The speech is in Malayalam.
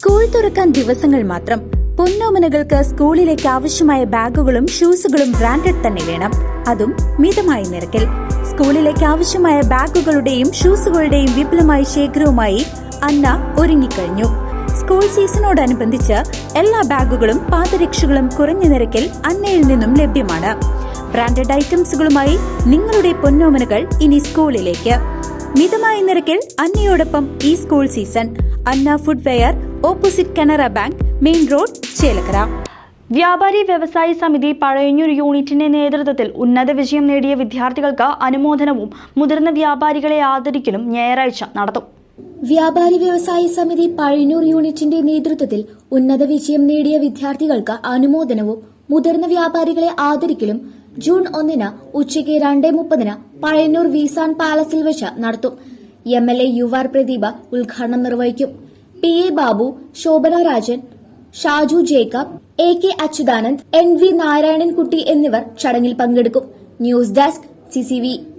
സ്കൂൾ തുറക്കാൻ ദിവസങ്ങൾ മാത്രം. പൊന്നോമനകൾക്ക് സ്കൂളിലേക്ക് ആവശ്യമായ ബാഗുകളും ഷൂസുകളും ബ്രാൻഡഡ് തന്നെ വേണം, അതും മിതമായ നിരക്കിൽ. സ്കൂളിലേക്ക് ആവശ്യമായ ബാഗുകളുടെയും ഷൂസുകളുടെയും വിപുലമായ ശേഖരവുമായി അന്ന ഒരുങ്ങിക്കഴിഞ്ഞു. സ്കൂൾ സീസണോടനുബന്ധിച്ച് എല്ലാ ബാഗുകളും പാദരക്ഷകളും കുറഞ്ഞ നിരക്കിൽ അന്നയിൽ നിന്നും ലഭ്യമാണ്. ബ്രാൻഡഡ് ഐറ്റംസുകളുമായി നിങ്ങളുടെ പൊന്നോമനകൾ ഇനി സ്കൂളിലേക്ക്. മിതമായ നിരക്കിൽ അന്നയോടൊപ്പം ഈ school season. Anna footwear, opposite Canara bank, main road, Chelakkara. വ്യാപാരി വ്യവസായി സമിതി പഴയന്നൂർ യൂണിറ്റിന്റെ നേതൃത്വത്തിൽ ഉന്നത വിജയം നേടിയ വിദ്യാർത്ഥികൾക്ക് അനുമോദനവും മുതിർന്ന വ്യാപാരികളെ ആദരിക്കലും ഞായറാഴ്ച നടത്തും. വ്യാപാരി വ്യവസായി സമിതി പഴയന്നൂർ യൂണിറ്റിന്റെ നേതൃത്വത്തിൽ ഉന്നത വിജയം നേടിയ വിദ്യാർത്ഥികൾക്ക് അനുമോദനവും മുതിർന്ന വ്യാപാരികളെ ആദരിക്കലും ജൂൺ 1 ഉച്ചയ്ക്ക് 2:30 പഴയന്നൂർ വിസാൻ പാലസിൽ വെച്ച് നടത്തും. MLA UR പ്രദീപ ഉദ്ഘാടനം നിർവഹിക്കും. PA Babu, Shobhana Rajan, Shaju Jacob, AK Achuthanand, NV Narayanankutty എന്നിവർ ചടങ്ങിൽ പങ്കെടുക്കും. News desk CCV.